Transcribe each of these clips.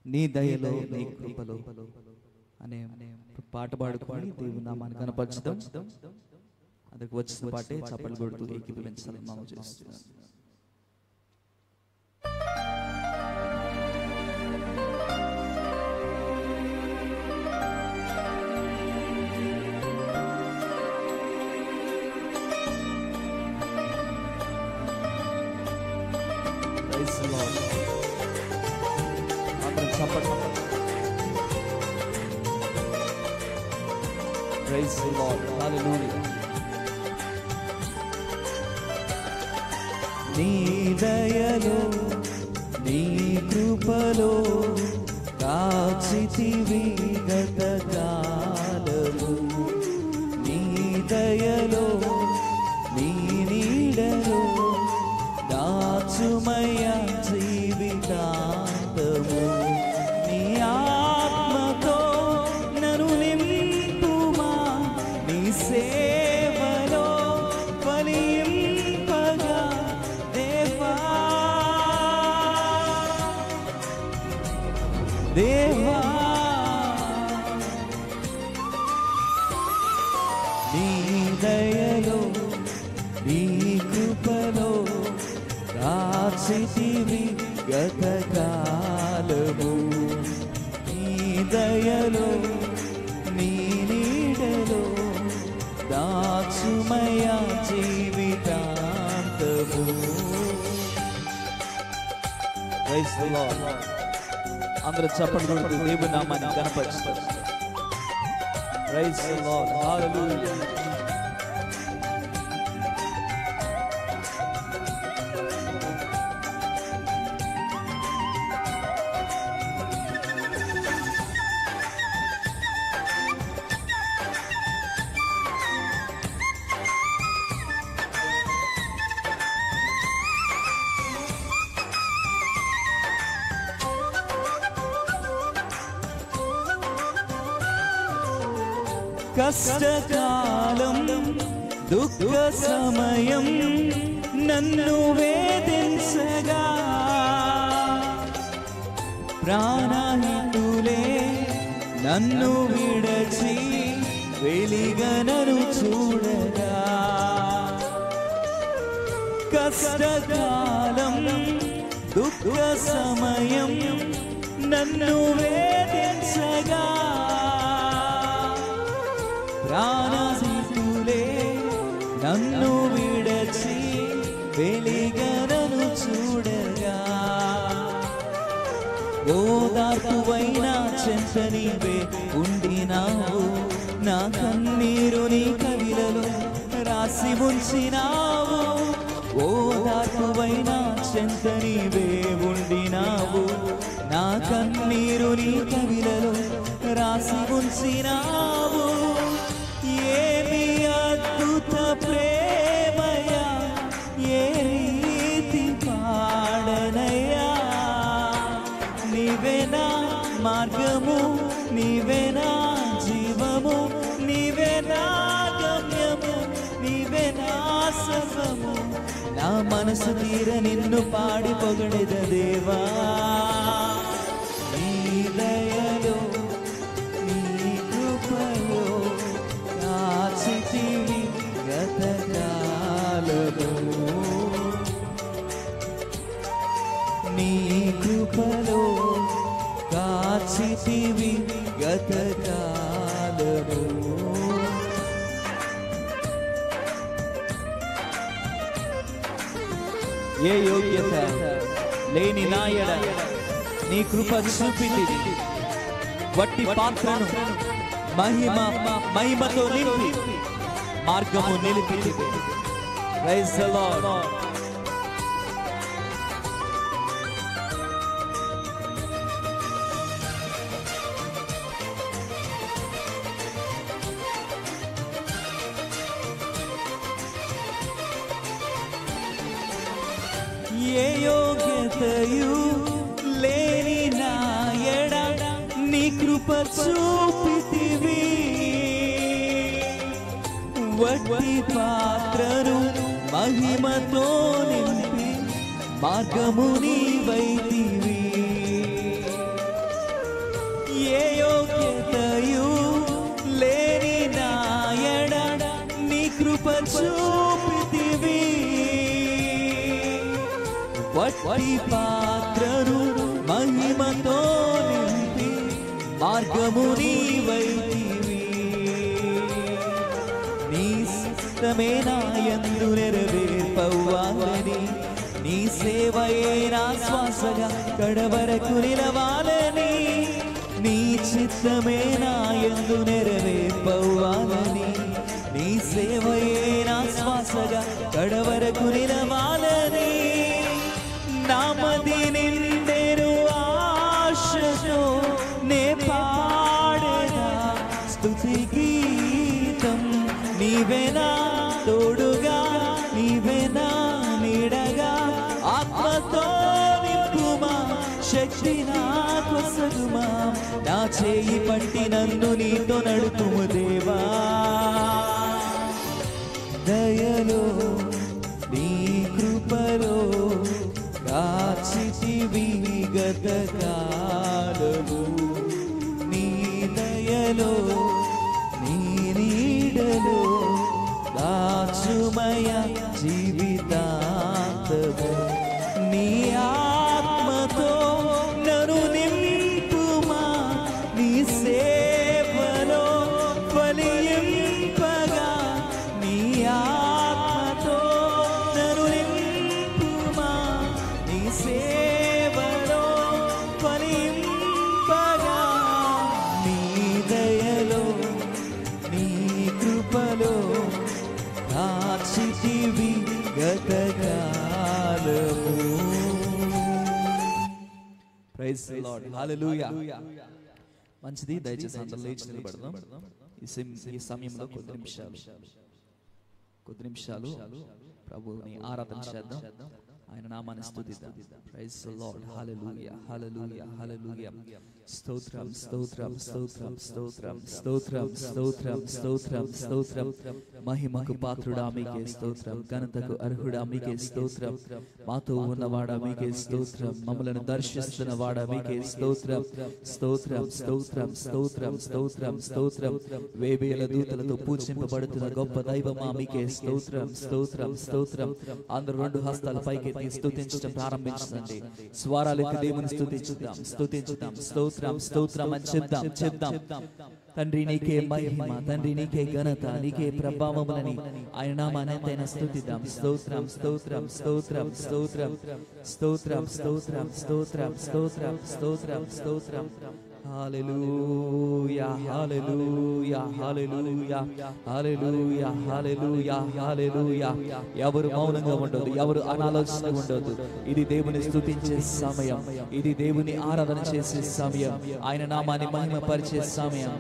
నీ దయలో నీ కృపలో అనే పాట పాడుకొని దేవుని నామాన్ని కనపరచుదాం. అందుకు వచ్చిన పాటే చప్పట్లు కొడుతూ ఏకీభవించాలని మనం చేస్తున్నాం. Praise the Lord. Hallelujah. నీ దయలో నీ కృపలో కాచితివి గత కాలము. నీ దయలో నీ నీడలో దాచుమయ జీవితాంతము. నీ ఆత్మతో నన్ను నింపుమా, నీ సేవలో ఫలింపగా దేవా. దేవా నీ దయలో నీ కృపలో కాచితివి గత కాలము. నీ దయలో నీ నీడలో దాచుమయ జీవితాంతము. Praise the lord. అందరూ చప్పట్లు కొడుతూ దేవుని నామాన్ని కనపరుస్తారు. Praise the lord. హల్లెలూయా. కష్టకాలం దుఃఖ సమయం నన్ను వేధించగా ప్రాణహితులే నన్ను విడచి వెలిగనను చూడగా. కష్టకాలం దుఃఖ సమయం నన్ను వేధించగా ప్రాణహితులే నన్ను విడచి వెలిగనను చూడగా. ఓదార్పువైన చెంత నీవే ఉండినావు, నా కన్నీరు నీ కవిలలో రాసి ఉంచినావు. ఓదార్పువైన చెంత నీవే ఉండినావు, నా కన్నీరు నీ కవిలలో రాసి ఉంచినావు. ఏమి అద్భుత ప్రేమయా, ఏ రీతి పాడనయ్యా. నీవేనా మార్గము, నీవేనా జీవము, నీవేనా గమ్యము, నీవేనా సర్వము. నా మనసు తీర నిన్ను పాడి పొగడెద దేవా. నీ దయలో నీ కృపలో కాచితివి గత కాలము. నీ కృపలో కాచితివి గత కాలము. ఏ యోగ్యత లేని నాయడ నీ కృప చూపితివి. వట్టి పాత్రను మహిమతో నింపి మార్గము నిలిపితివి. Praise the lord. ఏ యోగ్యతయు లేని నాయడ నీ కృప చూపితివి. వట్టి పాత్రను మహిమతో నింపి మార్గము నీవైతివి. వడి పాత్రను మహిమతో నింపి మార్గము నీవైతివి. నీ సిద్ధమే నా యందు నెరవేర్పవ్వాలని, నీ సేవయే నా శ్వాసగా కడవరకు నిలవాలని, నీ చిత్తమే నా యందు నెరవేర్పవ్వాలని, నీ సేవయే నా శ్వాసగా కడవరకు నిలవాలని. నామది నిండెను ఆశతో నే పాడేనా స్తుతి గీతం. నీవేనా తోడుగా, నీవేనా నీడగా, ఆత్మతో నింపుమా, శక్తి నాకు సగుమా. నా చేయి పట్టి నన్ను నీతో నడుపుము దేవా. దయలో నీ కృపలో కాచితివి గత కాలము. నీ దయలో నీ నీడలో దాచుమయ జీవితాంతము. నీ ఆత్మతో నన్ను నింపుమా, నీ సేవలో ఫలింపగా. నీ ఆత్మతో నన్ను నింపుమా, నీ సేవలో ఫలింపగా. నీ దయలో నీ కృపలో కాచితివి గత కాలము. ప్రైజ్ ది లార్డ్, హల్లెలూయా. మంచిది, దయచేసి అందరూ లేచి నిలబడదాం. ఈ సమయంలో కొద్ది నిమిషాలు ప్రభువుని ఆరాధన చేద్దాం, ఆయన నామాన్ని స్తుతిద్దాం. Praise the lord, hallelujah, hallelujah, హల్లెలూయా. స్తోత్రం, స్తోత్రం, స్తోత్రం, స్తోత్రం, స్తోత్రం, స్తోత్రం, స్తోత్రం, స్తోత్రం. మహిమకు పాత్రుడా మీకే స్తోత్రం, ఘనతకు అర్హుడా మీకే స్తోత్రం. మాతో ఉన్నవాడా మీకే స్తోత్రం, మమ్మలను దర్శిస్తున్న వాడా మీకే స్తోత్రం. స్తోత్రం, స్తోత్రం, స్తోత్రం, స్తోత్రం, స్తోత్రం. వేవేల దూతలతో పూజింపబడుతున్న గొప్ప దైవమా మీకే స్తోత్రం, స్తోత్రం, స్తోత్రం. అందరూ రెండు హస్తాల పైకెత్తి స్తుతించడం ప్రారంభించండి. స్వరాలెత్తి దేవుని స్తుతించుదాం, స్తుతించుదాం. స్తోత్రం, స్తోత్రం అని చెప్దాం. తండ్రి నీకే మహిమ, తండ్రి నీకే ఘనత, నీకే ప్రభావములని ఆయన నామాన్ని ఎంతైనా స్తుతిద్దాం. స్తోత్రం, స్తోత్రం, స్తోత్రం, స్తోత్రం, స్తోత్రం, స్తోత్రం, స్తోత్రం, స్తోత్రం, స్తోత్రం, స్తోత్రం. హల్లెలూయా, హల్లెలూయా, హల్లెలూయా, హల్లెలూయా, హల్లెలూయా, హల్లెలూయా. ఎవరు మౌనంగా ఉండొద్దు, ఎవరు అనాలోచనగా ఉండొద్దు. ఇది దేవుని స్తుతించే సమయం, ఇది దేవుని ఆరాధన చేసే సమయం, ఆయన నామాన్ని మహిమపరిచే సమయం.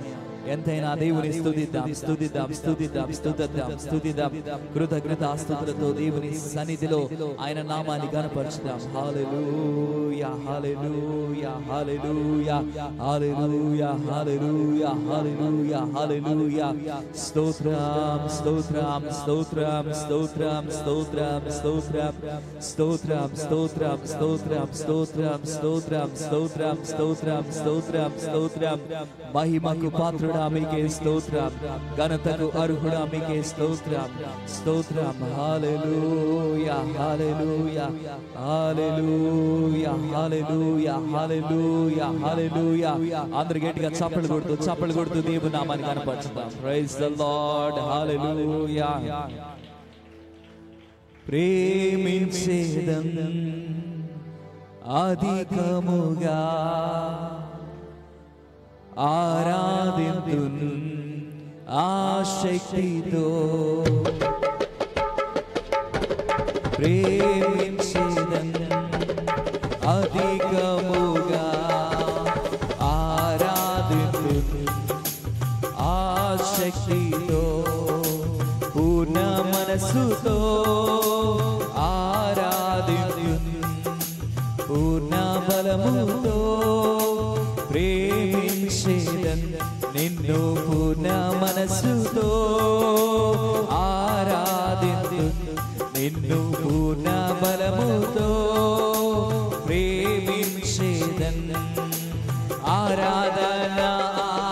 ఎంతైనా దేవుని స్తుతిద్దాం, స్తుతిద్దాం, స్తుతిద్దాం, స్తుతిద్దాం, స్తుతిద్దాం. కృతజ్ఞతాస్తుతులతో దేవుని సన్నిధిలో ఆయన నామాన్ని గణపరచుదాం. హల్లెలూయా, hallelujah, hallelujah, hallelujah, hallelujah, hallelujah, హల్లెలూయా. స్తోత్రం, స్తోత్రం, స్తోత్రం, స్తోత్రం, స్తోత్రం, స్తోత్రం, స్తోత్రం, స్తోత్రం, స్తోత్రం, స్తోత్రం, స్తోత్రం, స్తోత్రం, స్తోత్రం, స్తోత్రం, స్తోత్రం. మహిమకు పాత్రుడా మీకే స్తోత్రం, ఘనతకు అర్హుడా మీకే స్తోత్రం, స్తోత్రం. హల్లెలూయా, హల్లెలూయా, హల్లెలూయా, హల్లెలూయా, హల్లెలూయా, హల్లెలూయా. అందరూ గట్టిగా చప్పట్లు కొడుతూ దేవుని నామాన్ని కనపరుచుదాం. ప్రైజ్ ది లార్డ్, హల్లెలూయా. ప్రేమించేదం అధికముగా, ఆరాధింతున్ ఆశక్తితో. ప్రేమించేదం అధికముగా, ఆరాధింతున్ ఆశక్తితో. పూర్ణ మనసుతో ఆరాధింతున్ పూర్ణ బలముతో. ప్రేమించేదన్ నిన్ను పూర్ణ మనసుతో, ఆరాధింతున్ నిన్ను పూర్ణ బలముతో. ప్రేమించేదన్ ఆరాధన,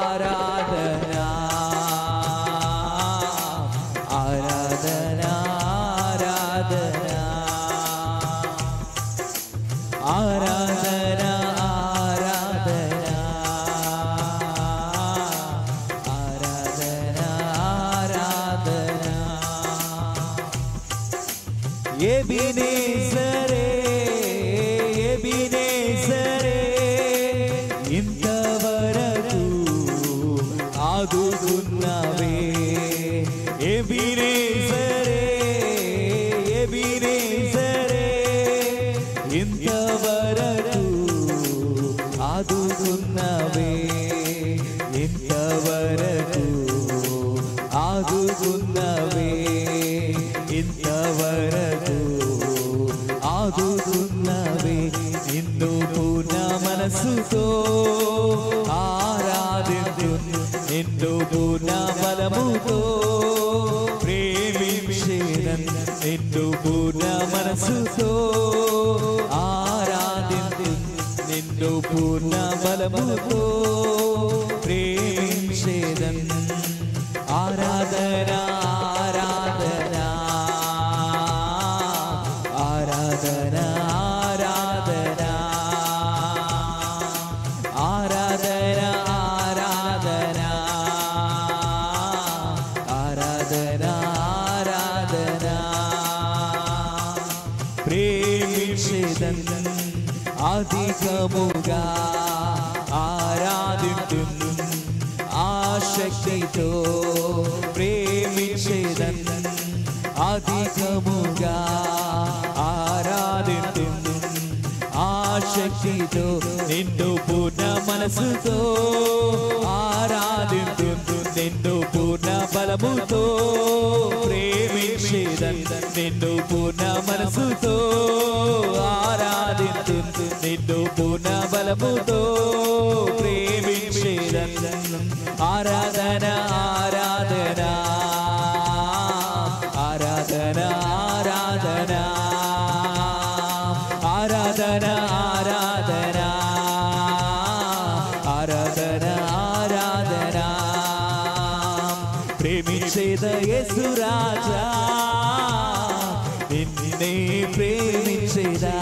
ఆరాధన, ఆరాధన, ఆరాధన. ఎబినేజరే ఎబినేజరే ఇంతవరకు ఆదుకున్నావే ఎబినేజరే ఎబినేజరే ఇంతవరకు ఆదుకున్నావే ఇంతవరకు ఆదుకున్నావే ఇంతవరకు ఆదుకున్నావే నిన్ను పూర్ణ మనసుతో ఆరాధించును నిన్ను పూర్ణ బలముతో ప్రేమించేదను నిన్ను పూర్ణ మనసుతో ఆరాధించును నిన్ను పూర్ణ బలముతో ప్రేమించేదను ఆరాధన ఆరాధన ఆరాధన ఆరాధన ఆరాధన ఆరాధన ఆరాధన ప్రేమించేదను అధికముగా ఆరాధించును ఆసక్తితో ప్రేమించేదను అధికముగా ఆరాధించును ఆసక్తితో నిన్ను పూర్ణ మనసుతో ఆరాధించును నిన్ను పూర్ణ బలముతో ప్రేమించేదను నిన్ను పూర్ణ మనసుతో ఆరాధించును నిన్ను పూర్ణ బలముతో ప్రేమించేదను ఆరాధన ఆరాధన ఆరాధన ఆరాధన ఆరాధన ఆరాధన ఆరాధన ఆరాధన ప్రేమించేద యేసు రాజా నిన్నే ప్రేమించేదా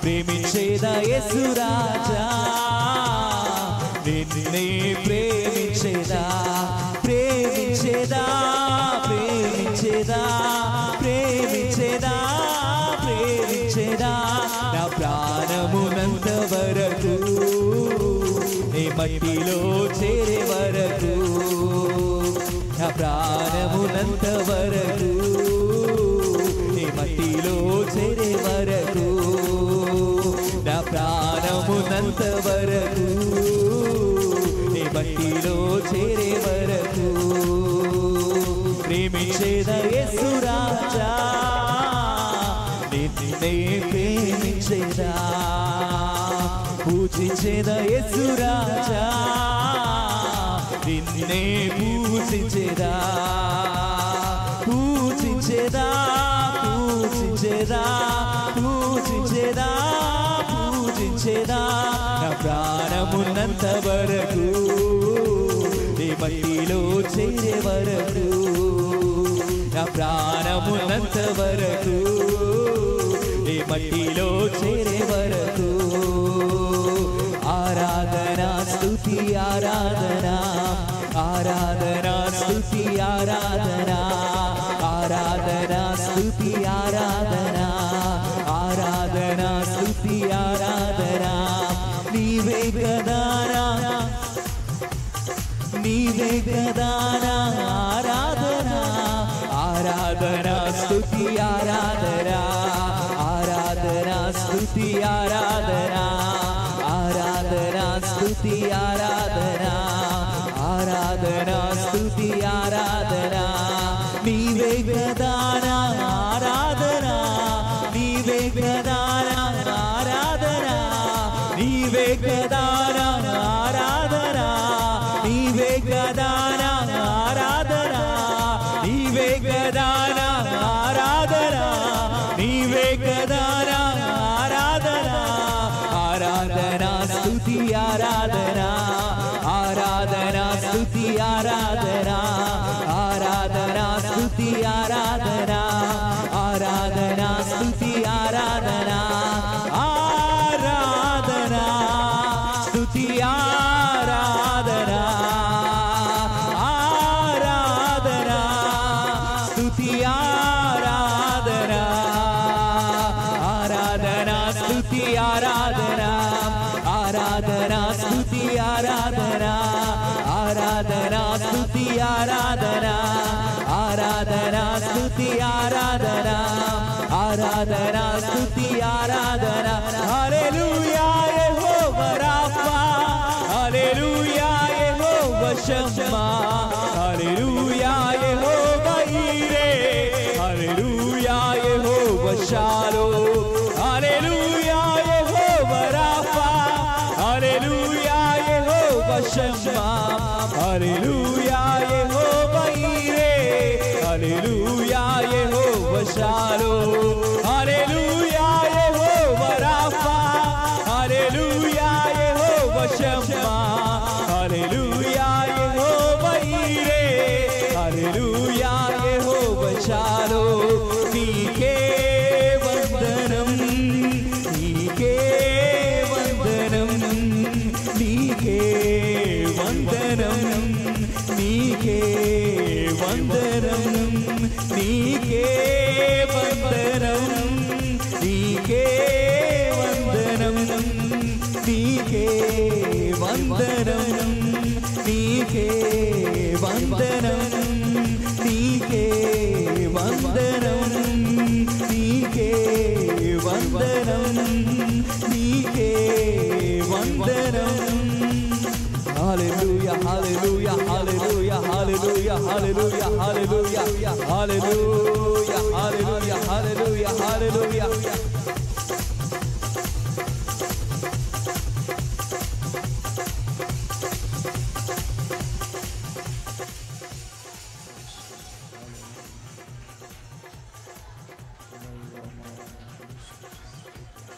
ప్రేమించేద యేసు రాజా నిన్నే ప్రేమించేదా ప్రేమించేదా ప్రేమించేదా ప్రేమించేదా ప్రేమించేదా నా ప్రాణమునంత వరకు నీ మట్టిలో చేరే వరకు నా ప్రాణమునంత వరకు నీ మట్టిలో చేరే వరకు నా ప్రాణమునంత వరకు నీ మట్టిలో చేరే వరకు ప్రేమించేద యేసు రాజా నిన్నే ప్రేమించేదా పూజించేద యేసు రాజా నిన్నే పూజించేదా పూజించేదా పూజించేదా పూజించేదా పూజించేదా నా ప్రాణమున్నంత వరకు నీ మట్టిలో చేరే వరకు నా ప్రాణమున్నంత వరకు నీ మట్టిలో చేరే వరకు ఆరాధన స్తుతి ఆరాధన ఆరాధన స్తుతి ఆరాధన ఆరాధన స్తుతి ఆరాధన ఆరాధన స్తుతి ఆరాధన నీవే గదానా నీవే గదానా ఆరాధన ఆరాధన స్తుతి ఆరాధన ఆరాధన స్తుతి ఆరాధన ఆరాధన స్తుతి ఆరాధన ఆరాధన స్తుతి ఆరాధన నీవే గదానా ఆరాధన నీవే గదానా ఆరాధన నీవే గదానా ఆరాధన నీవే గదానా ఆరాధన నీవే గదానా ఆరాధన నీవే గదానా ఆరాధన ఆరాధన స్తుతి ఆరాధన ఆరాధన స్తుతి ఆరాధన ఆరాధన స్తుతి ఆరాధన ఆరాధన స్తుతి ఆరాధన ఆరాధన స్తుతి ఆరాధన ఆరాధన స్తుతి ఆరాధన ఆరాధనా స్తుతి ఆరాధనా ఆరాధనా స్తుతి ఆరాధనా ఆరాధనా స్తుతి ఆరాధనా ఆరాధనా స్తుతి ఆరాధనా హల్లెలూయా యెహోవా రాఫా హల్లెలూయా యెహోవా షమ్మా హల్లెలూయా యెహోవా ఈరే హల్లెలూయా యెహోవా షాలోమ్ హల్లెలూయా యెహోవా రాఫా హల్లెలూయా యెహోవా షమ్మా హల్లెలూయా యెహోవా ఈరే హల్లెలూయా యెహోవా షాలోమ్ హల్లెలూయా యెహోవా రాఫా హల్లెలూయా యెహోవా షమ్మా హల్లెలూయా యెహోవా ఈరే హల్లెలూయా యెహోవా షాలోమ్ నీకే వందనం నీకే వందనం నీకే వందనం నీకే వందనం నీకే వందనం నీకే వందనం నీకే వందనం నీకే వందనం నీకే వందనం నీకే వందనం నీకే వందనం Hallelujah, hallelujah, hallelujah, hallelujah, hallelujah, hallelujah, hallelujah, hallelujah, hallelujah, hallelujah.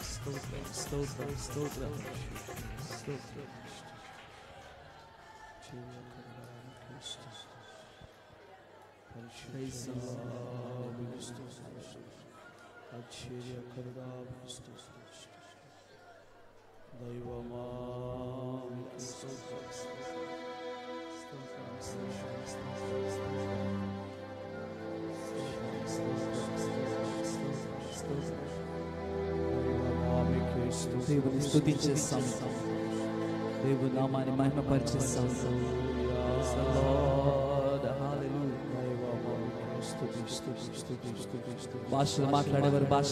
Stotram, stotram, stotram. Praise the Lord. దేవుని స్తుతించేస్తాం దేవుని నామాన్ని మహిమపరిచేస్తాం భాషలు మాట్లాడేవారు భాష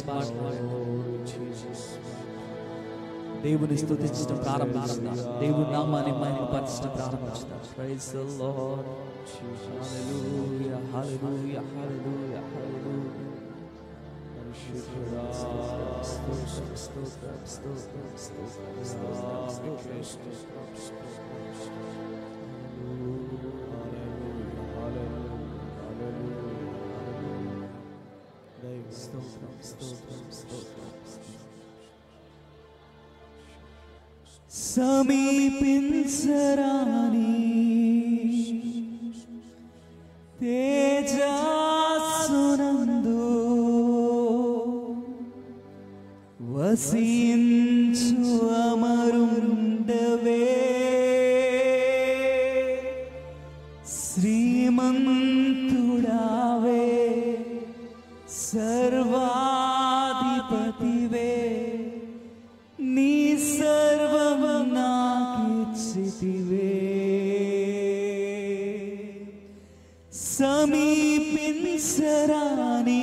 దేవుని స్తుతించడం ప్రారంభించుదాం దేవుని నామాన్ని మహిమపరచడం ప్రారంభించుదాం praise the lord hallelujah hallelujah hallelujah హల్లెలూయా సమీపించరాని తేజస్సునందు వసించు అమరుండవే శ్రీమంతుడావే సర్వాధిపతివే నీ సర్వము నాకిచ్చితివే సమీపించరాని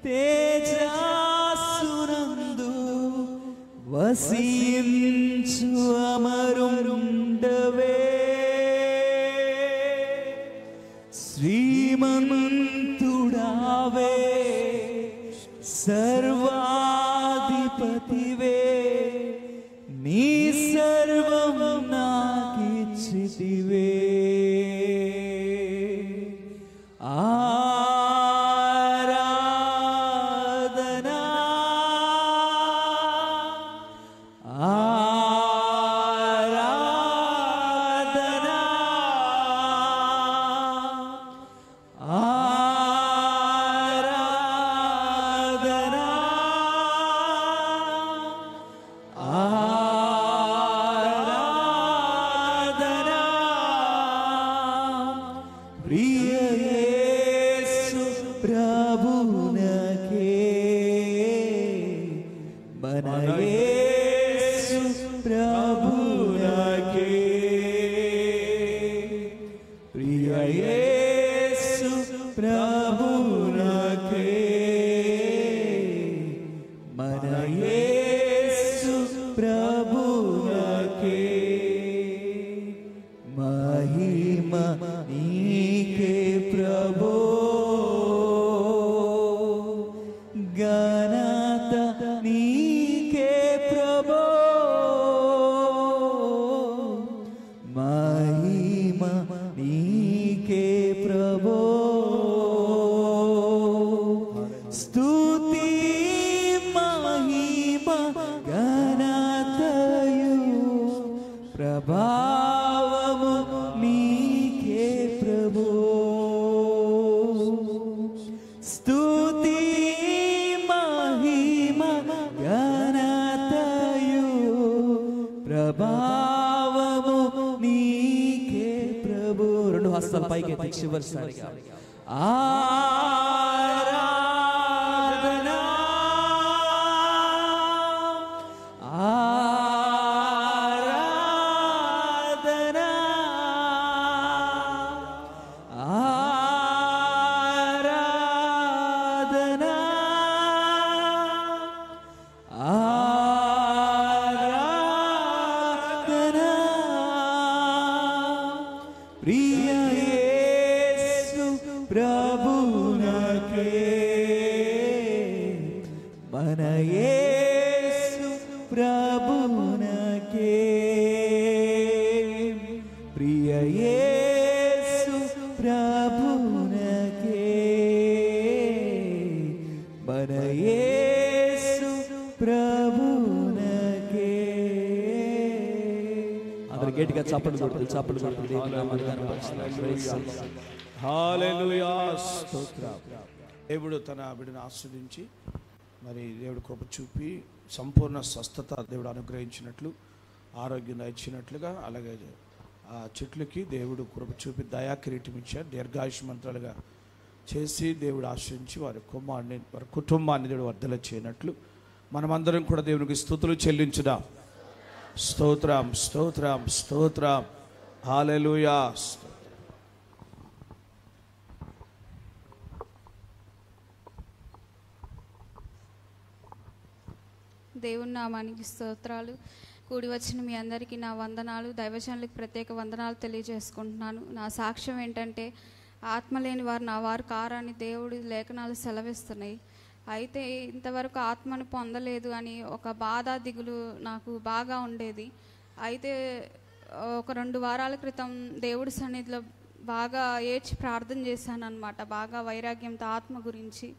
తేజస్సునందు వసించు అమరుండవే శ్రీమంతుడావే సర్వాధిపతివే నీ సర్వము నాకిచ్చితివే ఆరాధనా ఆరాధనా ఆరాధనా ఆరాధనా ప్రభునకే ప్రియ యేసు ప్రభునకే మన యేసు ప్రభునకే మహిమ నీకే ప్రభు ఘనత నీకే ప్రభు మహిమ నీకే ప్రభు స్తుతి మహిమ ఘనతయు ప్రభావము నీకే ప్రభు స్తుతి మహిమ ఘనతయు ప్రభావము నీకే ప్రభు. రెండు హస్తాల పైకి ఎత్తి చివరిసారిగా ఆరాధనా ఆరాధనా ఆరాధనా ఆరాధనా ప్రియ యేసు ప్రభునకే మన యేసు ప్రభునకే ప్రియ యేసు ప్రభునకే మన యేసు ప్రభునకే. అందరూ గట్టిగా చప్పట్లు కొడుతూ దేవుని నామాన్ని ఘనపరుస్తున్నారు. హల్లెలూయా స్తోత్రం. దేవుడు తన బిడ్డను ఆస్వాదించి మరి దేవుడు కృప చూపి సంపూర్ణ స్వస్థత దేవుడు అనుగ్రహించినట్లు ఆరోగ్యం ఇచ్చినట్లుగా అలాగే ఆ చెట్లకి దేవుడు కృప చూపి దయా కిరీటం ఇచ్చారు. దీర్ఘాయుష్మంతులుగా చేసి దేవుడు ఆశ్రయించి వారి కుటుంబాన్ని దేవుడు వర్ధల చేయనట్లు మనమందరం కూడా దేవునికి స్తుతులు చెల్లించుదాం. స్తోత్రం స్తోత్రం స్తోత్రం. హల్లెలూయా. దేవుని నామానికి స్తోత్రాలు. కూడి వచ్చిన మీ అందరికీ నా వందనాలు. దైవజనులకు ప్రత్యేక వందనాలు తెలియజేసుకుంటున్నాను. నా సాక్ష్యం ఏంటంటే ఆత్మ లేని వారు నా వారు కారని దేవుడి లేఖనాలు సెలవిస్తున్నాయి. అయితే ఇంతవరకు ఆత్మను పొందలేదు అని ఒక బాధ దిగులు నాకు బాగా ఉండేది. అయితే ఒక 2 వారాల క్రితం దేవుడి సన్నిధిలో బాగా ఏడ్చి ప్రార్థన చేశాను అన్నమాట, బాగా వైరాగ్యంతో ఆత్మ గురించి.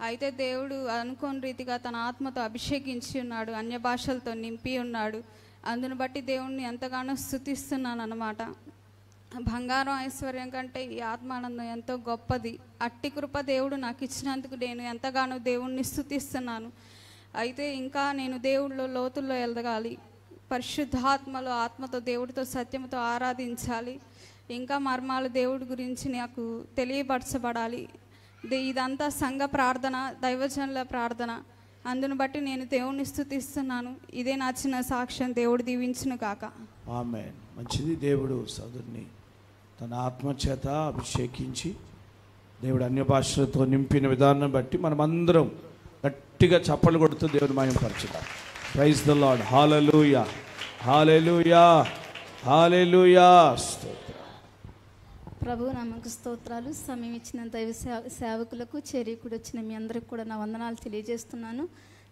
అయితే దేవుడు అనుకోని రీతిగా తన ఆత్మతో అభిషేకించి ఉన్నాడు, అన్య భాషలతో నింపి ఉన్నాడు. అందును బట్టి దేవుణ్ణి ఎంతగానో స్తుతిస్తున్నాను అన్నమాట. బంగారం ఐశ్వర్యం కంటే ఈ ఆత్మానందం ఎంతో గొప్పది. అట్టి కృప దేవుడు నాకు ఇచ్చినందుకు నేను ఎంతగానో దేవుణ్ణి స్తుతిస్తున్నాను. అయితే ఇంకా నేను దేవుడిలో లోతుల్లో ఎదగాలి, పరిశుద్ధాత్మలో ఆత్మతో దేవుడితో సత్యంతో ఆరాధించాలి. ఇంకా మర్మాలు దేవుడి గురించి నాకు తెలియపరచబడాలి. ఇదంతా సంఘ ప్రార్థన, దైవజనుల ప్రార్థన. అందును బట్టి నేను దేవుణ్ణి స్తుతిస్తున్నాను. ఇదే నా చిన్న సాక్ష్యం. దేవుడు దీవించును కాక. ఆమేన్. మంచిది. దేవుడు సోదరుని తన ఆత్మ చేత అభిషేకించి దేవుడు అన్య భాషలతో నింపిన విధానం బట్టి మనమందరం గట్టిగా చప్పలు కొడుతూ దేవుని మహిమపరచుదాం. Praise the lord. Hallelujah hallelujah hallelujah. ప్రభు నామకు స్తోత్రాలు. సమయం ఇచ్చిన దైవ సేవకులకు చేరికుడు వచ్చిన మీ అందరికి కూడా నా వందనాలు తెలియజేస్తున్నాను.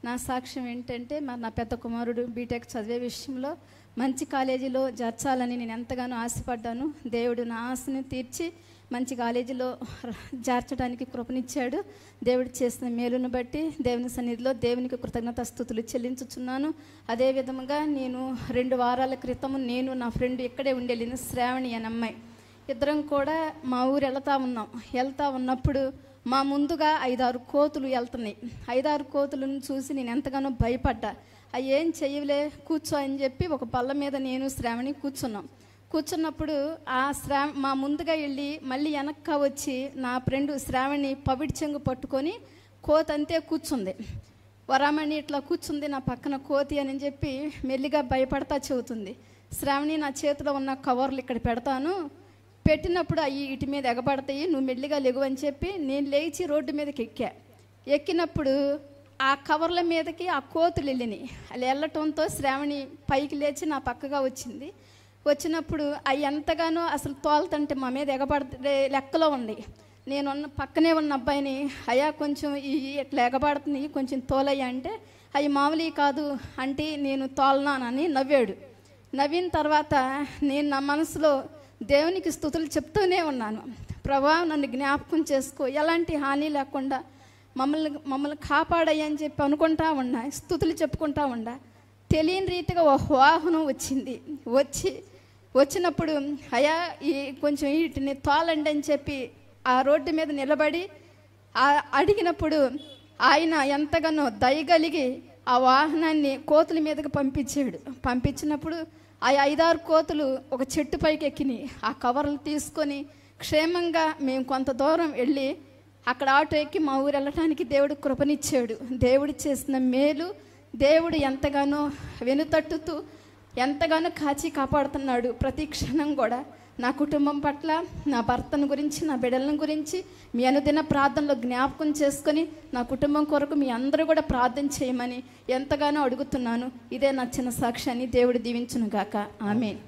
నా సాక్ష్యం ఏంటంటే నా పెద్ద కుమారుడు బీటెక్ చదివే విషయంలో మంచి కాలేజీలో చేర్చాలని నేను ఎంతగానో ఆశపడ్డాను. దేవుడు నా ఆశని తీర్చి మంచి కాలేజీలో చేర్చడానికి కృపనిచ్చాడు. దేవుడు చేసిన మేలును బట్టి దేవుని సన్నిధిలో దేవునికి కృతజ్ఞతాస్తుతులు చెల్లించుచున్నాను. అదేవిధంగా నేను 2 వారాల క్రితం నేను నా ఫ్రెండ్ ఇక్కడే ఉండేళ్ళిన శ్రావణి అని అమ్మాయి ఇద్దరం కూడా మా ఊరు వెళ్తా ఉన్నప్పుడు మా ముందుగా 5-6 కోతులు వెళ్తున్నాయి. 5-6 కోతులను చూసి నేను ఎంతగానో భయపడ్డా. అవి ఏం చెయ్యలే, కూర్చో అని చెప్పి ఒక బల్ల మీద నేను శ్రావణి కూర్చున్నప్పుడు మా ముందుగా వెళ్ళి మళ్ళీ వెనక్కి వచ్చి నా ఫ్రెండ్ శ్రావణి పవిడి చెంగు పట్టుకొని కోత అంతే కూర్చుంది. వరామణి ఇట్లా కూర్చుంది నా పక్కన కోతి అని చెప్పి మెల్లిగా భయపడతా చెబుతుంది. శ్రావణి, నా చేతిలో ఉన్న కవర్లు ఇక్కడ పెడతాను, పెట్టినప్పుడు అవి ఇటు మీద ఎగబడతాయి, నువ్వు మెల్లిగా లెగు అని చెప్పి నేను లేచి రోడ్డు మీదకి ఎక్కినప్పుడు ఆ కవర్ల మీదకి ఆ కోతులు వెళ్ళినాయి. అలా వెళ్ళటంతో శ్రావణి పైకి లేచి నా పక్కగా వచ్చింది. వచ్చినప్పుడు అవి ఎంతగానో అసలు తోలుతంటే మా మీద ఎగబడే లెక్కలో ఉంది. నేను పక్కనే ఉన్న అబ్బాయిని, అయ్యా కొంచెం ఇట్లా ఎగబడుతుంది, కొంచెం తోలయ్యా అంటే, అవి మామూలు కాదు అంటే నేను తోలనానని నవ్వాడు. నవ్విన తర్వాత నేను నా మనసులో దేవునికి స్తుతులు చెప్తూనే ఉన్నాను. ప్రభా, నన్ను జ్ఞాపకం చేసుకో, ఎలాంటి హాని లేకుండా మమ్మల్ని కాపాడయ్యని చెప్పి అనుకుంటా ఉన్నా, స్తుతులు చెప్పుకుంటా ఉండా. తెలియని రీతిగా ఒక వాహనం వచ్చినప్పుడు అయ్యా కొంచెం వీటిని తోలండి అని చెప్పి ఆ రోడ్డు మీద నిలబడి అడిగినప్పుడు ఆయన ఎంతగానో దయగలిగి ఆ వాహనాన్ని కోతుల మీదకి పంపించినప్పుడు ఆ 5-6 కోతులు ఒక చెట్టు పైకి ఎక్కినాయి. ఆ కవర్లు తీసుకొని క్షేమంగా మేము కొంత దూరం వెళ్ళి అక్కడ ఆటో ఎక్కి మా ఊరు వెళ్ళటానికి దేవుడు కృపనిచ్చాడు. దేవుడు చేసిన మేలు, దేవుడు ఎంతగానో వెనుతట్టుతూ ఎంతగానో కాచి కాపాడుతున్నాడు. ప్రతి క్షణం కూడా నా కుటుంబం పట్ల, నా భర్తను గురించి, నా బిడ్డల గురించి మీ అనుదిన ప్రార్థనలో జ్ఞాపకం చేసుకొని నా కుటుంబం కొరకు మీ అందరూ కూడా ప్రార్థన చేయమని ఎంతగానో అడుగుతున్నాను. ఇదే నా చిన్న సాక్ష్యాన్ని దేవుడు దీవించును గాక. ఆమేన్.